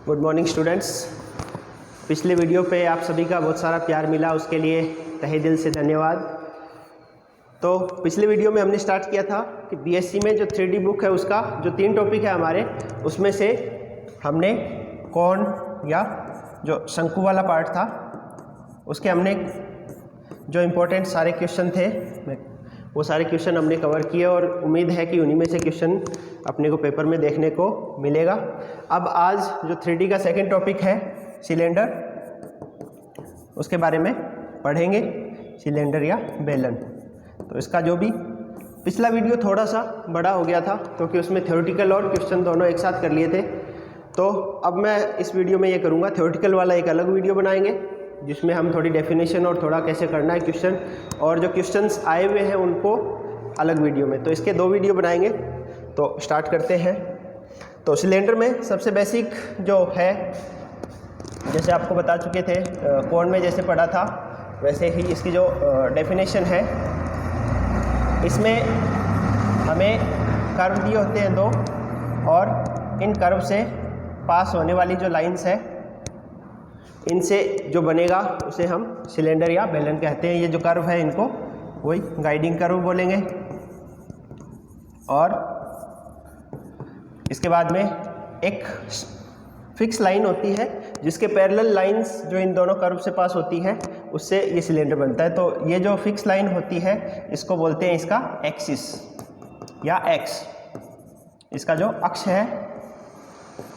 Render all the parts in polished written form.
Good morning students. पिछले video पे आप सभी का बहुत सारा प्यार मिला, उसके लिए तहे दिल से धन्यवाद। तो पिछले वीडियो में हमने स्टार्ट किया था कि बीएससी में जो 3D बुक है उसका जो 3 टॉपिक है हमारे, उसमें से हमने कोण या जो शंकु वाला पार्ट था उसके हमने जो इम्पोर्टेंट सारे क्वेश्चन थे वो सारे क्वेश्चन हमने कवर किए और उम्मीद है कि उन्हीं में से क्वेश्चन अपने को पेपर में देखने को मिलेगा। अब आज जो 3D का सेकंड टॉपिक है सिलेंडर, उसके बारे में पढ़ेंगे, सिलेंडर या बेलन। तो इसका जो भी पिछला वीडियो थोड़ा सा बड़ा हो गया था क्योंकि उसमें थ्योरेटिकल और क्वेश्चन दोनों एक साथ कर लिए थे। तो अब मैं इस वीडियो में ये करूँगा, थ्योरेटिकल वाला एक अलग वीडियो बनाएंगे जिसमें हम थोड़ी डेफिनेशन और थोड़ा कैसे करना है क्वेश्चन, और जो क्वेश्चंस आए हुए हैं उनको अलग वीडियो में। तो इसके 2 वीडियो बनाएंगे। तो स्टार्ट करते हैं। तो सिलेंडर में सबसे बेसिक जो है, जैसे आपको बता चुके थे कोण में जैसे पढ़ा था वैसे ही इसकी जो डेफिनेशन है, इसमें हमें कर्व दिए होते हैं 2 और इन कर्व से पास होने वाली जो लाइंस है इनसे जो बनेगा उसे हम सिलेंडर या बेलन कहते हैं। ये जो कर्व है इनको वही गाइडिंग कर्व बोलेंगे। और इसके बाद में एक फिक्स लाइन होती है जिसके पैरेलल लाइंस जो इन दोनों कर्व से पास होती है उससे ये सिलेंडर बनता है। तो ये जो फिक्स लाइन होती है इसको बोलते हैं इसका एक्सिस या एक्स। इसका जो अक्ष है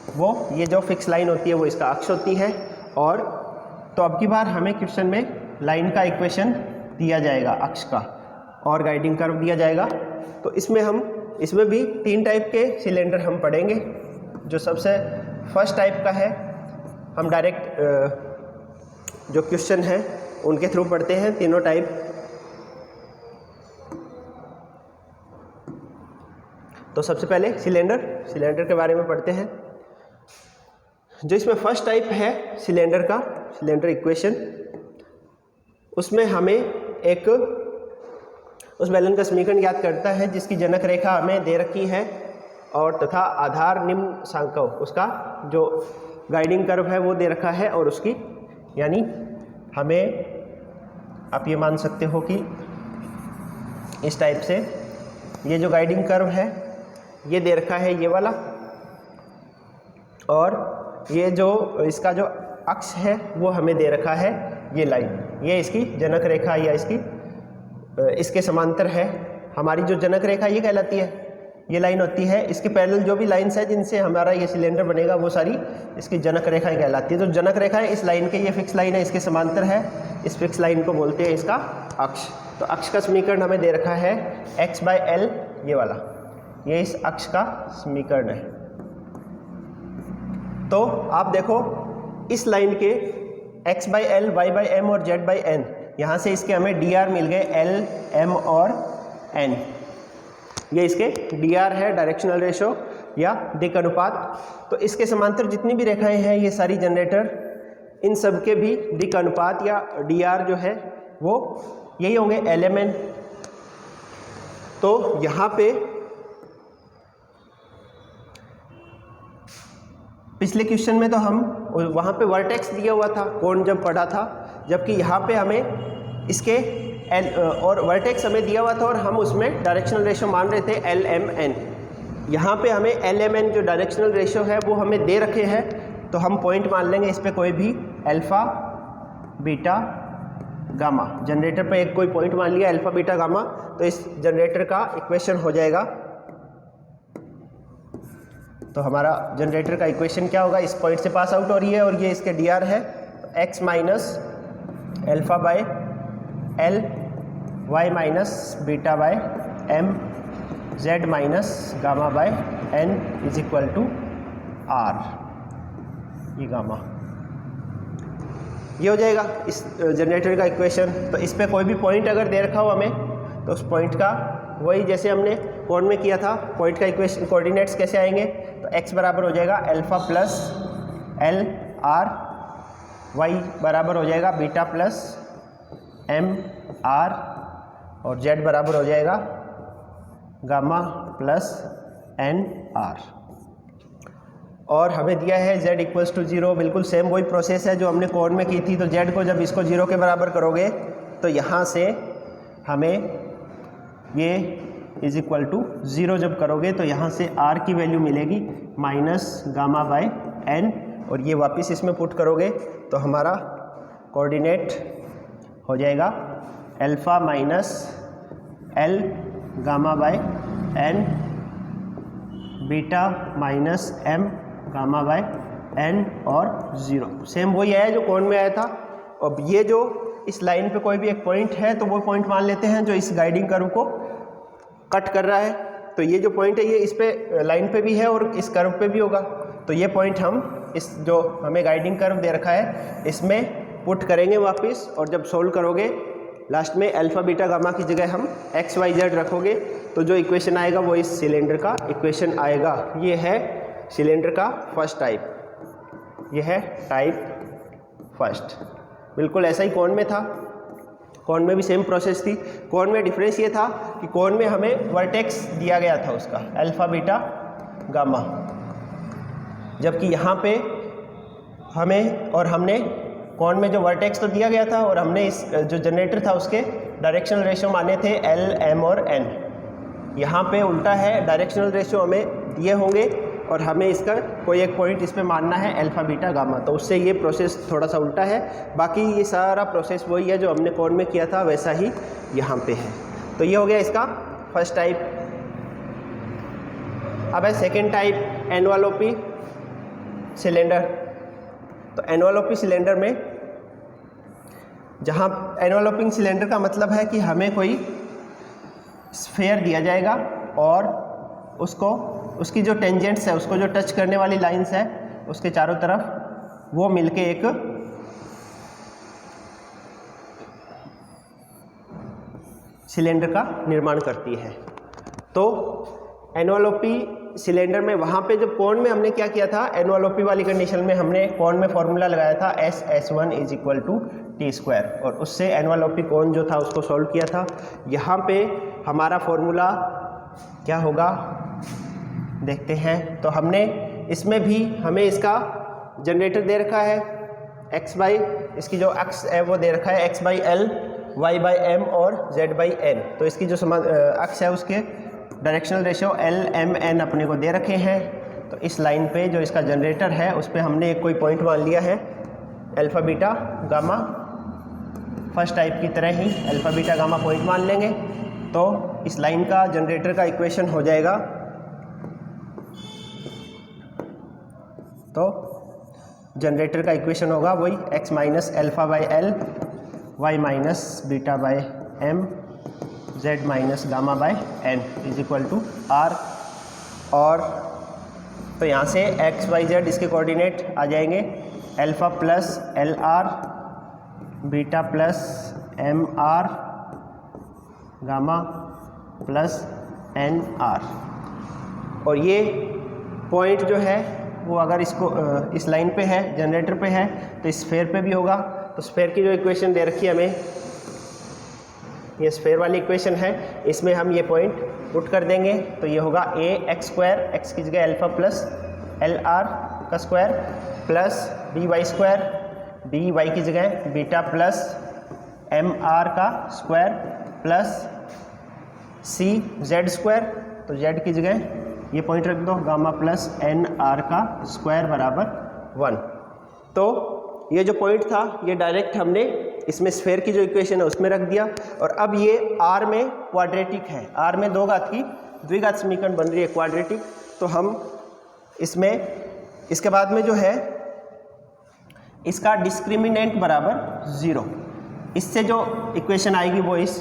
वो, ये जो फिक्स लाइन होती है वो इसका अक्ष होती है। और तो अब की बार हमें क्वेश्चन में लाइन का इक्वेशन दिया जाएगा अक्ष का और गाइडिंग कर्व दिया जाएगा। तो इसमें भी 3 टाइप के सिलेंडर हम पढ़ेंगे। जो सबसे फर्स्ट टाइप का है हम डायरेक्ट जो क्वेश्चन है उनके थ्रू पढ़ते हैं, तीनों टाइप। तो सबसे पहले सिलेंडर के बारे में पढ़ते हैं। जो इसमें फर्स्ट टाइप है सिलेंडर का, सिलेंडर इक्वेशन, उसमें हमें एक उस बेलन का समीकरण याद करता है जिसकी जनक रेखा हमें दे रखी है और तथा आधार निम्न सांकव, उसका जो गाइडिंग कर्व है वो दे रखा है। और उसकी यानी हमें आप ये मान सकते हो कि इस टाइप से ये जो गाइडिंग कर्व है ये दे रखा है ये वाला, और ये जो इसका जो अक्ष है वो हमें दे रखा है ये लाइन। ये इसकी जनक रेखा या इसके समांतर है। हमारी जो जनक रेखा ये कहलाती है, ये लाइन होती है। इसके पैरेलल जो भी लाइंस है जिनसे हमारा ये सिलेंडर बनेगा वो सारी इसकी जनक रेखाएं कहलाती है। तो जनक रेखा है इस लाइन के, ये फिक्स लाइन है, इसके समांतर है। इस फिक्स लाइन को बोलते हैं इसका अक्ष। तो अक्ष का समीकरण हमें दे रखा है x/l, ये वाला, ये इस अक्ष का समीकरण है। तो आप देखो इस लाइन के x/l, y/m और z/n, यहाँ से इसके हमें dr मिल गए, l, m और n। ये इसके dr है, डायरेक्शनल रेशो या दिक् अनुपात। तो इसके समांतर जितनी भी रेखाएं हैं ये सारी जनरेटर, इन सब के भी दिक् अनुपात या dr जो है वो यही होंगे, lmn। तो यहाँ पे पिछले क्वेश्चन में तो हम वहाँ पे वर्टेक्स दिया हुआ था कोण जब पढ़ा था, जबकि यहाँ पे हमें इसके और वर्टेक्स हमें दिया हुआ था और हम उसमें डायरेक्शनल रेशो मान रहे थे LMN। यहाँ पे हमें LMN जो डायरेक्शनल रेशो है वो हमें दे रखे हैं, तो हम पॉइंट मान लेंगे इस पर कोई भी अल्फ़ा, बीटा, गामा। जनरेटर पे एक कोई पॉइंट मान लिया अल्फ़ा, बीटा, गामा, तो इस जनरेटर का इक्वेशन हो जाएगा। तो हमारा जनरेटर का इक्वेशन क्या होगा, इस पॉइंट से पास आउट हो रही है और ये इसके dr है, x minus alpha by l, y minus beta by m, z minus gamma by n is equal to r। ये गामा, ये हो जाएगा इस जनरेटर का इक्वेशन। तो इस पे कोई भी पॉइंट अगर दे रखा हो हमें, तो उस पॉइंट का वही जैसे हमने कोण में किया था, पॉइंट का इक्वेशन कोऑर्डिनेट्स कैसे आएंगे, तो x बराबर हो जाएगा alpha plus l r, y बराबर हो जाएगा बीटा प्लस m r, और z बराबर हो जाएगा गामा प्लस n r। और हमें दिया है z इक्वल्स टू 0। बिल्कुल सेम वही प्रोसेस है जो हमने कोड में की थी। तो z को जब इसको 0 के बराबर करोगे तो यहाँ से हमें ये इज इक्वल टू 0 जब करोगे तो यहाँ से r की वैल्यू मिलेगी माइनस गामा बाय n, और ये वापस इसमें पुट करोगे तो हमारा कोऑर्डिनेट हो जाएगा alpha minus l gamma by n, beta minus m gamma by n और 0। सेम वही है जो कोड में आया था। अब ये जो इस लाइन पे कोई भी एक पॉइंट है तो वो पॉइंट मान लेते हैं जो इस गाइडिंग कर्व को कट कर रहा है। तो ये जो पॉइंट है ये इस पे लाइन पे भी है और इस कर्व पे भी होगा। तो ये पॉइंट हम इस जो हमें गाइडिंग कर्व दे रखा है इसमें पुट करेंगे वापस, और जब सोल्व करोगे लास्ट में अल्फ़ा बीटा गामा की जगह हम एक्स वाई जेड रखोगे तो जो इक्वेशन आएगा वो इस सिलेंडर का इक्वेशन आएगा। ये है सिलेंडर का फर्स्ट टाइप, ये है टाइप फर्स्ट। बिल्कुल ऐसा ही कौन में था, कौन में भी सेम प्रोसेस थी। कौन में डिफरेंस ये था कि कौन में हमें वर्टेक्स दिया गया था उसका अल्फ़ा बीटा गामा, जबकि यहाँ पे हमें और हमने कौन में जो वर्टेक्स तो दिया गया था और हमने इस जो जनरेटर था उसके डायरेक्शनल रेशियो माने थे L, M और N। यहाँ पे उल्टा है, डायरेक्शनल रेशियो हमें दिए होंगे और हमें इसका कोई एक पॉइंट इस पे मानना है अल्फ़ा बीटा गामा। तो उससे ये प्रोसेस थोड़ा सा उल्टा है। बाकी ये सारा प्रोसेस वही है जो हमने कोड में किया था, वैसा ही यहाँ पे है। तो ये हो गया इसका फर्स्ट टाइप। अब है सेकेंड टाइप एनवेलोपी सिलेंडर। तो एनवेलोपी सिलेंडर में जहाँ एनवेलोपिंग सिलेंडर का मतलब है कि हमें कोई स्फीयर दिया जाएगा और उसको उसकी जो टेंजेंट्स है, उसको जो टच करने वाली लाइंस है उसके चारों तरफ वो मिलके एक सिलेंडर का निर्माण करती है। तो एनवेलोपी सिलेंडर में वहाँ पे जो कोण में हमने क्या किया था, एनवेलोपी वाली कंडीशन में हमने कोण में फॉर्मूला लगाया था S1 is equal to T square, और उससे एनवेलोपी कोण जो था उसको सॉल्व किया था। यहाँ पे हमारा फॉर्मूला क्या होगा देखते हैं। तो हमने इसमें भी हमें इसका जनरेटर दे रखा है x बाई, इसकी जो अक्ष है वो दे रखा है x by L, y by M और z बाई एन। तो इसकी जो अक्ष है उसके directional ratio L, M, N अपने को दे रखे हैं। तो इस लाइन पे जो इसका जनरेटर है उस पर हमने एक कोई पॉइंट मान लिया है alpha beta gamma, first type की तरह ही अल्फ़ा बीटा गामा पॉइंट मान लेंगे। तो इस लाइन का जनरेटर का इक्वेशन हो जाएगा, तो जनरेटर का इक्वेशन होगा वही x minus alpha by L, y minus beta by M, z minus gamma by N is equal to r। और तो यहाँ से x, y, z इसके कोऑर्डिनेट आ जाएंगे alpha plus L R, beta plus M R, gamma plus N R. और ये point जो है वो अगर इसको इस लाइन पे है, जनरेटर पे है, तो स्फीयर पे भी होगा। तो स्फीयर की जो इक्वेशन दे रखी है हमें, ये स्फीयर वाली इक्वेशन है, इसमें हम ये पॉइंट पुट कर देंगे। तो ये होगा a x स्क्वायर, x की जगह अल्फ़ा प्लस एल आर का square, plus B Y square, B Y की जगह बीटा प्लस एम आर का square, plus C Z square, तो जेड की जगह ये पॉइंट रख दो गामा प्लस एन आर का स्क्वायर बराबर 1। तो ये जो पॉइंट था ये डायरेक्ट हमने इसमें स्फीयर की जो इक्वेशन है उसमें रख दिया। और अब ये आर में क्वाड्रेटिक है, आर में दो घात की द्विघात समीकरण बन रही है क्वाड्रेटिक। तो हम इसमें इसके बाद में जो है इसका डिस्क्रिमिनेंट बराबर 0, इससे जो इक्वेशन आएगी वो इस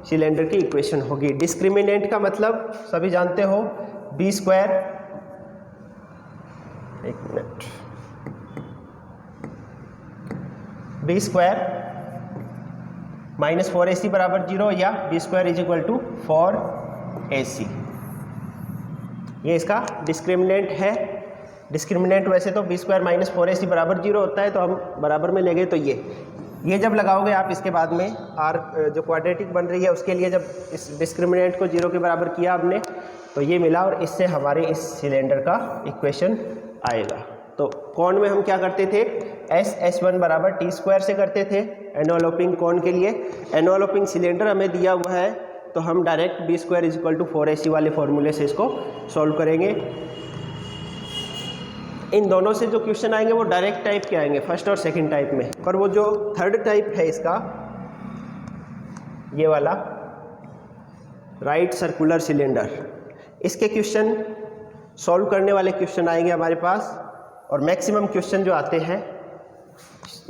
सिलेंडर की इक्वेशन होगी। डिस्क्रिमिनेंट का मतलब सभी जानते हो बी स्क्वायर, एक minute, B square minus 4ac बराबर 0 या B square is equal to 4ac, ये इसका डिस्क्रिमिनेंट है। डिस्क्रिमिनेंट वैसे तो बी स्क्वायर माइनस 4ac बराबर 0 होता है, तो हम बराबर में लेंगे तो ये जब लगाओगे आप इसके बाद में आर जो क्वाड्रेटिक बन रही है उसके लिए जब इस डिस्क्रिमिनेंट को 0 के बराबर किया आपने तो ये मिला, और इससे हमारे इस सिलेंडर का इक्वेशन आएगा। तो कोण में हम क्या करते थे, S1 बराबर टी स्क्वायर से करते थे एनवलपिंग कोण के लिए। एनवलपिंग सिलेंडर हमें दिया हुआ है तो हम direct B square is equal to 4AC वाले फॉर्मूले से इसको सॉल्व करेंगे। इन दोनों से जो क्वेश्चन आएंगे वो डायरेक्ट टाइप के आएंगे, फर्स्ट और सेकंड टाइप में। पर वो जो थर्ड टाइप है इसका, ये वाला राइट सर्कुलर सिलेंडर, इसके क्वेश्चन सॉल्व करने वाले क्वेश्चन आएंगे हमारे पास। और मैक्सिमम क्वेश्चन जो आते हैं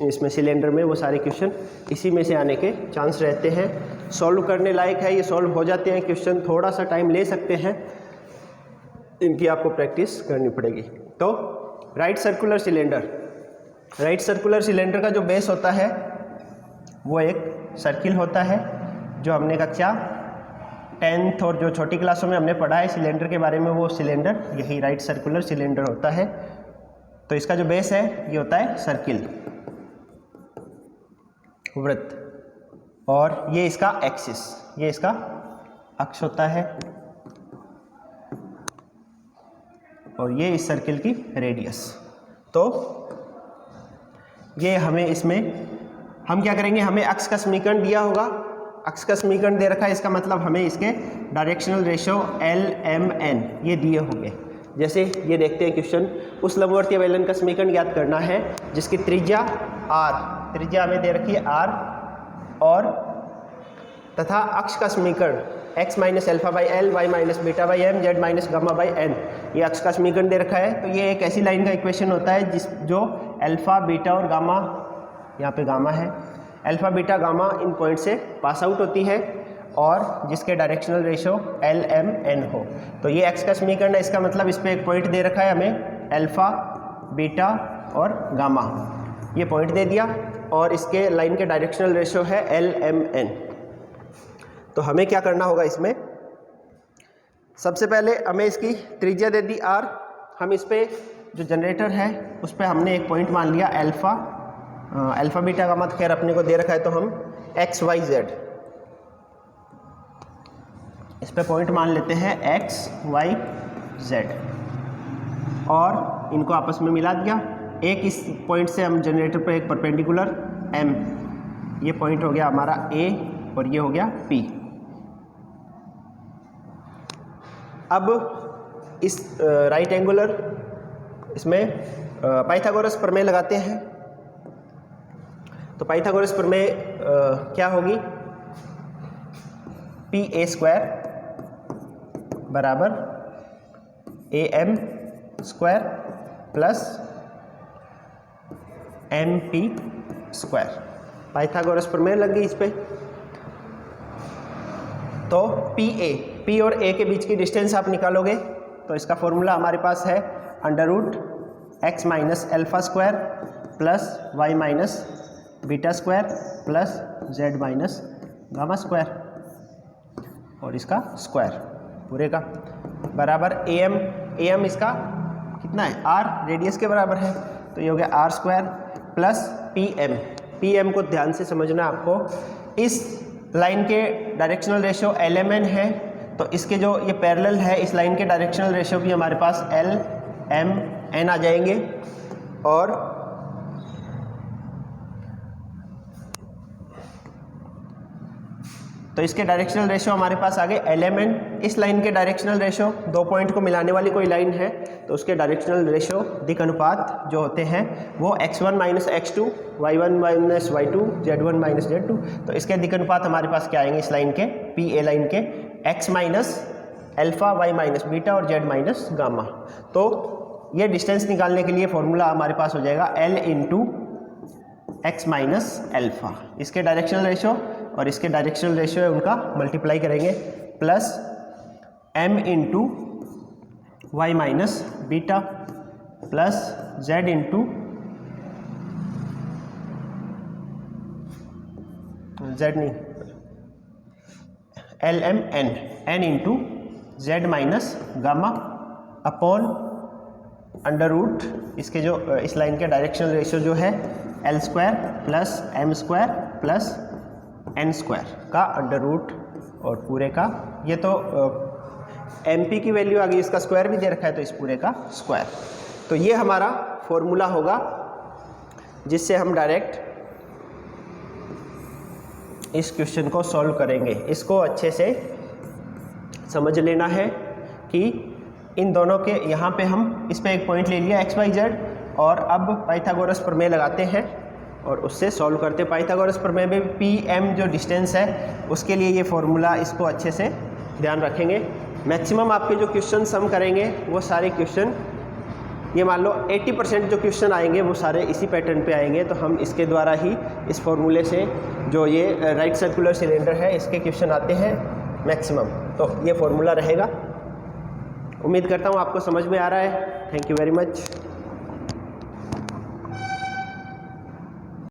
इसमें सिलेंडर में, वो सारे क्वेश्चन इसी में से आने के चांस रहते हैं। सॉल्व करने लायक है, ये सॉल्व हो जाते हैं क्वेश्चन, थोड़ा सा टाइम ले सकते हैं, इनकी आपको प्रैक्टिस करनी पड़ेगी। तो right circular cylinder, right circular cylinder का जो बेस होता है वो एक सर्किल होता है, जो हमने कक्षा 10th और जो छोटी क्लासों में हमने पढ़ा है सिलेंडर के बारे में, वो सिलेंडर यही राइट सर्कुलर सिलेंडर होता है। तो इसका जो बेस है ये होता है सर्किल, वृत्त, और ये इसका एक्सिस, ये इसका अक्ष होता है, और ये इस सर्किल की रेडियस। तो ये हमें इसमें हम क्या करेंगे, हमें अक्ष का समीकरण दिया होगा, अक्ष का समीकरण दे रखा है, इसका मतलब हमें इसके डायरेक्शनल रेशियो LMN ये दिए होंगे। जैसे ये देखते हैं क्वेश्चन, उस लंबवर्तीय बेलन का समीकरण ज्ञात करना है जिसकी त्रिज्या R, त्रिज्या हमें दे रखी है R, और तथा अक्ष का समीकरण x minus alpha by L, Y minus beta by M, Z minus gamma by N, ये अक्ष का समीकरण दे रखा है। तो ये एक ऐसी लाइन का इक्वेशन होता है जो अल्फा बीटा और गामा, यहाँ पे गामा है, अल्फा बीटा गामा इन पॉइंट से पास आउट होती है, और जिसके डायरेक्शनल रेशियो LMN हो। तो ये x का समीकरण है, इसका मतलब इस पर एक पॉइंट दे रखा है हमें, अल्फा बीटा और गामा, ये पॉइंट दे दिया, और इसके लाइन के डायरेक्शनल रेशियो है LMN। तो हमें क्या करना होगा इसमें, सबसे पहले हमें इसकी त्रिज्या दे दी R, हम इस पर जो जनरेटर है उस पर हमने एक पॉइंट मान लिया अल्फा, अल्फा बीटा गामा खैर अपने को दे रखा है, तो हम XYZ इस पे पॉइंट मान लेते हैं XYZ, और इनको आपस में मिला दिया। एक इस पॉइंट से हम जनरेटर पे एक परपेंडिकुलर M, ये पॉइंट हो गया हमारा A और ये हो गया P। अब इस राइट एंगुलर इसमें पाइथागोरस प्रमेय लगाते हैं। तो पाइथागोरस प्रमेय क्या होगी, PA स्क्वायर बराबर AM square plus MP square, Pythagoras प्रमेय लग गई इस पे। तो P और A के बीच की डिस्टेंस आप निकालोगे तो इसका फॉर्मूला हमारे पास है under root x minus alpha square plus y minus beta square plus z minus gamma square, और इसका स्क्वायर पूरे का बराबर AM इसका कितना है R, रेडियस के बराबर है, तो ये हो गया R स्क्वायर प्लस PM को ध्यान से समझना आपको। इस लाइन के डायरेक्शनल रेशियो LMN है, तो इसके जो ये पैरेलल है इस लाइन के डायरेक्शनल रेशियो भी हमारे पास LMN आ जाएंगे, और तो इसके डायरेक्शनल रेशियो हमारे पास आ गए LMN। इस लाइन के डायरेक्शनल रेशियो, दो पॉइंट को मिलाने वाली कोई लाइन है तो उसके डायरेक्शनल रेशियो दिक् अनुपात जो होते हैं वो x1 minus x2, y1 minus y2, z1 minus z2। तो इसके दिक् अनुपात हमारे पास क्या आएंगे इस लाइन के, PA लाइन के, x minus alpha, y minus beta और z माइनस गामा। तो ये डिस्टेंस निकालने के लिए फॉर्मूला हमारे पास हो जाएगा L into x minus alpha, इसके डायरेक्शनल रेशियो और इसके डायरेक्शनल रेशियो है उनका मल्टीप्लाई करेंगे, plus m into Y minus beta plus z into z नहीं LMN, n into z minus gamma upon under root इसके जो इस लाइन के डायरेक्शनल रेशियो जो है L square plus M square plus N square का under root और पूरे का, ये तो MP की वैल्यू आ गई, इसका स्क्वायर भी दे रखा है तो इस पूरे का स्क्वायर। तो ये हमारा फॉर्मूला होगा जिससे हम डायरेक्ट इस क्वेश्चन को सॉल्व करेंगे। इसको अच्छे से समझ लेना है कि इन दोनों के यहाँ पे हम इस पे एक पॉइंट ले लिया XYZ, और अब पाइथागोरस प्रमेय लगाते हैं और उससे सॉल्व करते हैं। पाइथागोरस प्रमेय में PM जो डिस्टेंस है उसके लिए ये फॉर्मूला, इसको अच्छे से ध्यान रखेंगे। मैक्सिमम आपके जो क्वेश्चन हम करेंगे वो सारे क्वेश्चन, ये मान लो 80% जो क्वेश्चन आएंगे वो सारे इसी पैटर्न पे आएंगे। तो हम इसके द्वारा ही, इस फॉर्मूले से, जो ये राइट सर्कुलर सिलेंडर है इसके क्वेश्चन आते हैं मैक्सिमम, तो ये फॉर्मूला रहेगा। उम्मीद करता हूँ आपको समझ में आ रहा है। Thank you very much.